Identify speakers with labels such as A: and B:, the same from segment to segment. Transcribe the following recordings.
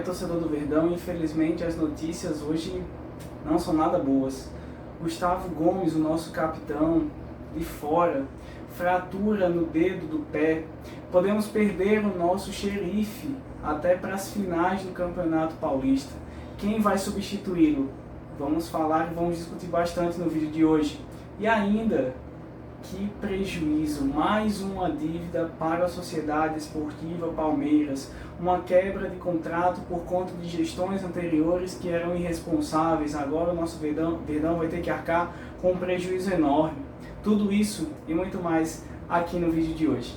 A: Torcedor do Verdão, infelizmente as notícias hoje não são nada boas. Gustavo Gomes, o nosso capitão, de fora, fratura no dedo do pé. Podemos perder o nosso xerife até para as finais do Campeonato Paulista. Quem vai substituí-lo? Vamos falar e vamos discutir bastante no vídeo de hoje. E ainda, que prejuízo, mais uma dívida para a Sociedade Esportiva Palmeiras, uma quebra de contrato por conta de gestões anteriores que eram irresponsáveis. Agora o nosso Verdão vai ter que arcar com um prejuízo enorme. Tudo isso e muito mais aqui no vídeo de hoje.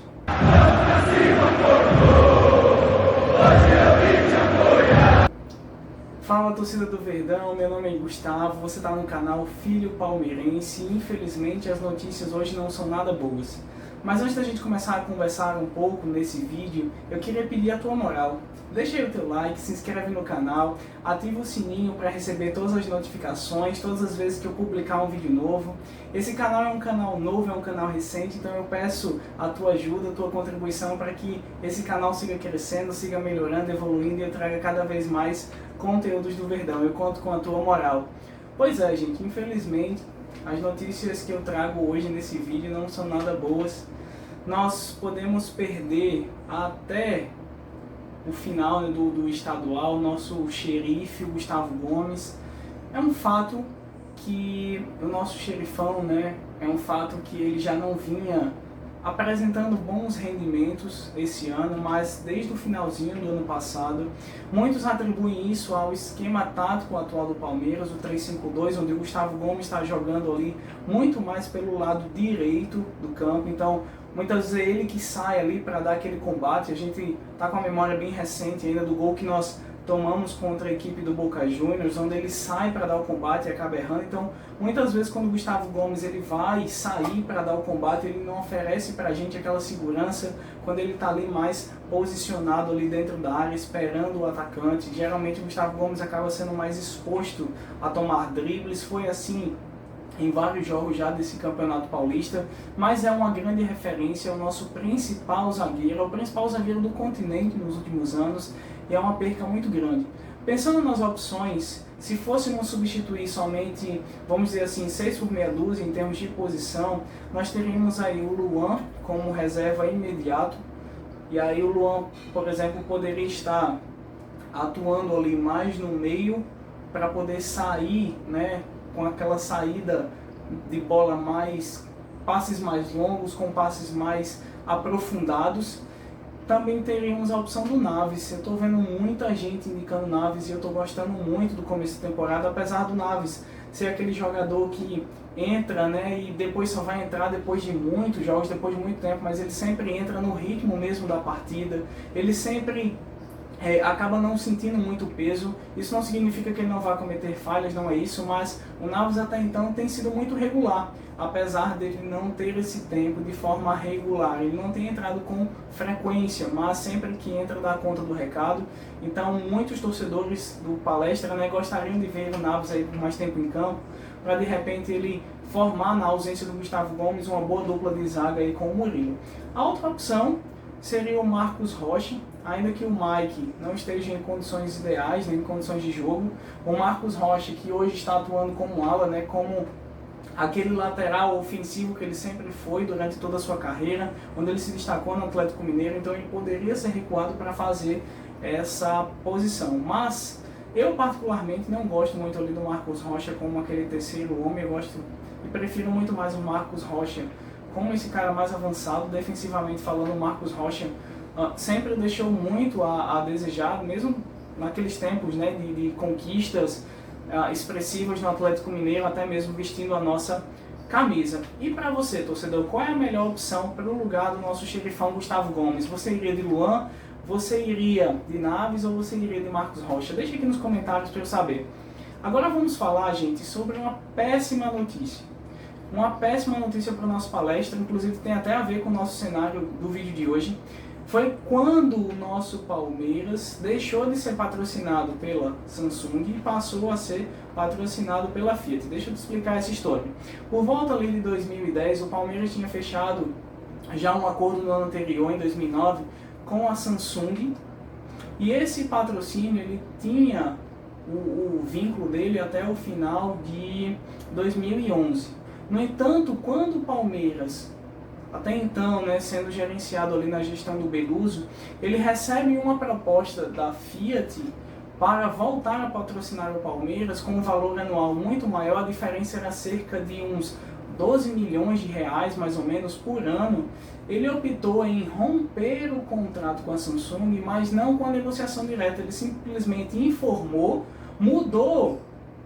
A: Fala, torcida do Verdão, meu nome é Gustavo, você está no canal Filho Palmeirense e infelizmente as notícias hoje não são nada boas. Mas antes da gente começar a conversar um pouco nesse vídeo, eu queria pedir a tua moral. Deixa aí o teu like, se inscreve no canal, ativa o sininho para receber todas as notificações, todas as vezes que eu publicar um vídeo novo. Esse canal é um canal novo, é um canal recente, então eu peço a tua ajuda, a tua contribuição para que esse canal siga crescendo, siga melhorando, evoluindo e eu traga cada vez mais conteúdos do Verdão. Eu conto com a tua moral. Pois é, gente, infelizmente as notícias que eu trago hoje nesse vídeo não são nada boas. Nós podemos perder até o final do estadual, nosso xerife, o Gustavo Gomes. É um fato que o nosso xerifão, é um fato que ele já não vinha apresentando bons rendimentos esse ano, mas desde o finalzinho do ano passado, muitos atribuem isso ao esquema tático atual do Palmeiras, o 3-5-2, onde o Gustavo Gomes está jogando ali muito mais pelo lado direito do campo. Então, muitas vezes é ele que sai ali para dar aquele combate. A gente está com a memória bem recente ainda do gol que nós tomamos contra a equipe do Boca Juniors, onde ele sai para dar o combate e acaba errando. Então, muitas vezes quando o Gustavo Gomes ele vai sair para dar o combate, ele não oferece para a gente aquela segurança quando ele está ali mais posicionado ali dentro da área, esperando o atacante. Geralmente o Gustavo Gomes acaba sendo mais exposto a tomar dribles. Foi assim em vários jogos já desse Campeonato Paulista, mas é uma grande referência, é o nosso principal zagueiro, é o principal zagueiro do continente nos últimos anos, e é uma perca muito grande. Pensando nas opções, se fôssemos substituir somente, vamos dizer assim, 6 por meia dúzia em termos de posição, nós teríamos aí o Luan como reserva imediato, e aí o Luan, por exemplo, poderia estar atuando ali mais no meio para poder sair, com aquela saída de bola mais, passes mais longos, com passes mais aprofundados. Também teríamos a opção do Naves. Eu estou vendo muita gente indicando Naves e eu estou gostando muito do começo da temporada, apesar do Naves ser aquele jogador que entra, e depois só vai entrar depois de muitos jogos, depois de muito tempo, mas ele sempre entra no ritmo mesmo da partida, ele sempre acaba não sentindo muito peso. Isso não significa que ele não vai cometer falhas, não é isso, mas o Naves até então tem sido muito regular, apesar dele não ter esse tempo de forma regular. Ele não tem entrado com frequência, mas sempre que entra dá conta do recado. Então muitos torcedores do Palestra gostariam de ver o Naves aí por mais tempo em campo, para de repente ele formar, na ausência do Gustavo Gomes, uma boa dupla de zaga aí com o Murilo. A outra opção seria o Marcos Rocha, ainda que o Mike não esteja em condições ideais, em condições de jogo. O Marcos Rocha, que hoje está atuando como ala, como aquele lateral ofensivo que ele sempre foi durante toda a sua carreira, onde ele se destacou no Atlético Mineiro, então ele poderia ser recuado para fazer essa posição. Mas eu particularmente não gosto muito ali do Marcos Rocha como aquele terceiro homem. Eu gosto e prefiro muito mais o Marcos Rocha como esse cara mais avançado. Defensivamente falando, o Marcos Rocha sempre deixou muito a desejar, mesmo naqueles tempos de conquistas expressivas no Atlético Mineiro, até mesmo vestindo a nossa camisa. E para você, torcedor, qual é a melhor opção para o lugar do nosso xerifão Gustavo Gomes? Você iria de Luan, você iria de Naves ou você iria de Marcos Rocha? Deixa aqui nos comentários para eu saber. Agora vamos falar, gente, sobre uma péssima notícia. Uma péssima notícia para o nosso Palestra, inclusive tem até a ver com o nosso cenário do vídeo de hoje. Foi quando o nosso Palmeiras deixou de ser patrocinado pela Samsung e passou a ser patrocinado pela Fiat. Deixa eu te explicar essa história. Por volta ali de 2010, o Palmeiras tinha fechado já um acordo no ano anterior, em 2009, com a Samsung, E esse patrocínio ele tinha o vínculo dele até o final de 2011. No entanto, quando o Palmeiras, até então, né, sendo gerenciado ali na gestão do Beluso, ele recebe uma proposta da Fiat para voltar a patrocinar o Palmeiras com um valor anual muito maior. A diferença era cerca de uns 12 milhões de reais, mais ou menos, por ano. Ele optou em romper o contrato com a Samsung, mas não com a negociação direta. Ele simplesmente informou, mudou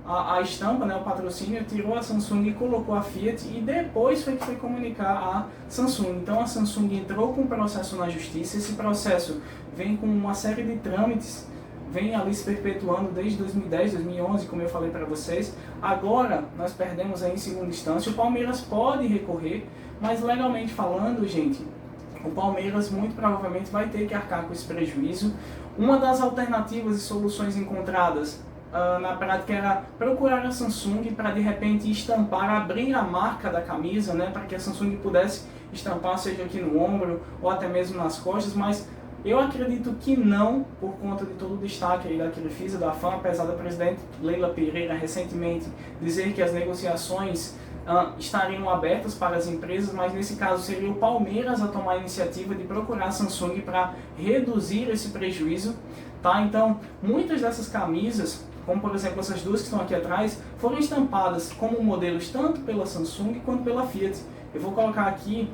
A: a estampa, né, o patrocínio, tirou a Samsung e colocou a Fiat, e depois foi que foi comunicar a Samsung. Então a Samsung entrou com um processo na justiça. Esse processo vem com uma série de trâmites, vem ali se perpetuando desde 2010, 2011, como eu falei para vocês. Agora nós perdemos aí em segunda instância. O Palmeiras pode recorrer, mas legalmente falando, gente, o Palmeiras muito provavelmente vai ter que arcar com esse prejuízo. Uma das alternativas e soluções encontradas na prática era procurar a Samsung para de repente estampar, abrir a marca da camisa, né, para que a Samsung pudesse estampar, seja aqui no ombro ou até mesmo nas costas, mas eu acredito que não, por conta de todo o destaque aí da Crefisa, da FAM, apesar da presidente Leila Pereira recentemente dizer que as negociações estariam abertas para as empresas, mas nesse caso seria o Palmeiras a tomar a iniciativa de procurar a Samsung para reduzir esse prejuízo, tá? Então, muitas dessas camisas, como por exemplo essas duas que estão aqui atrás, foram estampadas como modelos tanto pela Samsung quanto pela Fiat. Eu vou colocar aqui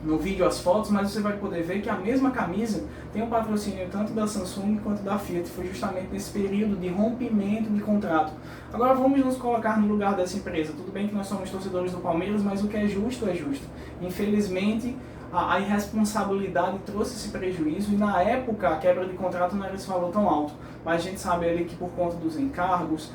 A: no vídeo as fotos, mas você vai poder ver que a mesma camisa tem o patrocínio tanto da Samsung quanto da Fiat. Foi justamente nesse período de rompimento de contrato. Agora vamos nos colocar no lugar dessa empresa. Tudo bem que nós somos torcedores do Palmeiras, mas o que é justo é justo. Infelizmente, a irresponsabilidade trouxe esse prejuízo, e na época a quebra de contrato não era esse valor tão alto, mas a gente sabe ali que por conta dos encargos,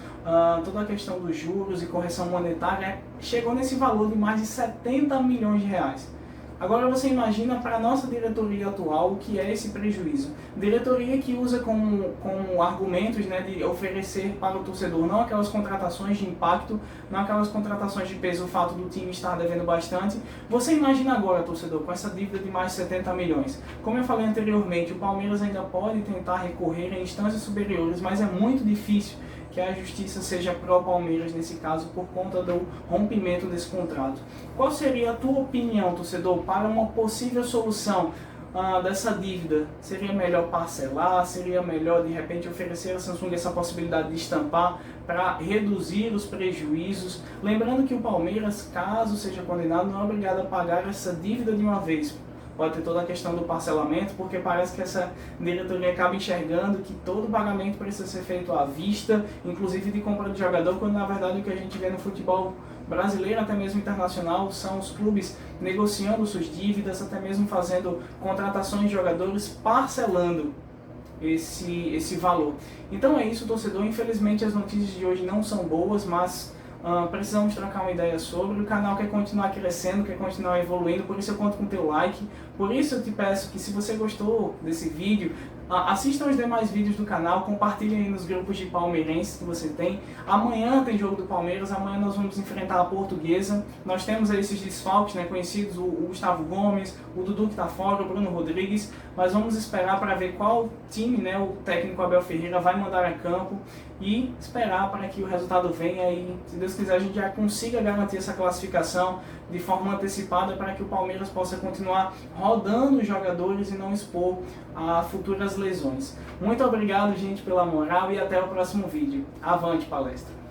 A: toda a questão dos juros e correção monetária, chegou nesse valor de mais de 70 milhões de reais. Agora você imagina para a nossa diretoria atual o que é esse prejuízo. Diretoria que usa como argumentos, né, de oferecer para o torcedor não aquelas contratações de impacto, não aquelas contratações de peso, o fato do time estar devendo bastante. Você imagina agora, torcedor, com essa dívida de mais de 70 milhões. Como eu falei anteriormente, o Palmeiras ainda pode tentar recorrer em instâncias superiores, mas é muito difícil que a justiça seja pró-Palmeiras nesse caso, por conta do rompimento desse contrato. Qual seria a tua opinião, torcedor, para uma possível solução dessa dívida? Seria melhor parcelar? Seria melhor de repente oferecer à Samsung essa possibilidade de estampar para reduzir os prejuízos? Lembrando que o Palmeiras, caso seja condenado, não é obrigado a pagar essa dívida de uma vez. Pode ter toda a questão do parcelamento, porque parece que essa diretoria acaba enxergando que todo pagamento precisa ser feito à vista, inclusive de compra de jogador, quando na verdade o que a gente vê no futebol brasileiro, até mesmo internacional, são os clubes negociando suas dívidas, até mesmo fazendo contratações de jogadores, parcelando esse valor. Então é isso, torcedor. Infelizmente as notícias de hoje não são boas, mas precisamos trocar uma ideia sobre. O canal quer continuar crescendo, quer continuar evoluindo, por isso eu conto com o teu like. Por isso eu te peço que, se você gostou desse vídeo, assista aos demais vídeos do canal, compartilhe aí nos grupos de palmeirenses que você tem. Amanhã tem jogo do Palmeiras, amanhã nós vamos enfrentar a Portuguesa. Nós temos aí esses desfalques, né, conhecidos, o Gustavo Gomes, o Dudu que está fora, o Bruno Rodrigues. Mas vamos esperar para ver qual time, né, o técnico Abel Ferreira vai mandar a campo, e esperar para que o resultado venha, e se Deus quiser a gente já consiga garantir essa classificação de forma antecipada, para que o Palmeiras possa continuar rodando os jogadores e não expor a futuras lesões. Muito obrigado, gente, pela moral, e até o próximo vídeo. Avante palestra!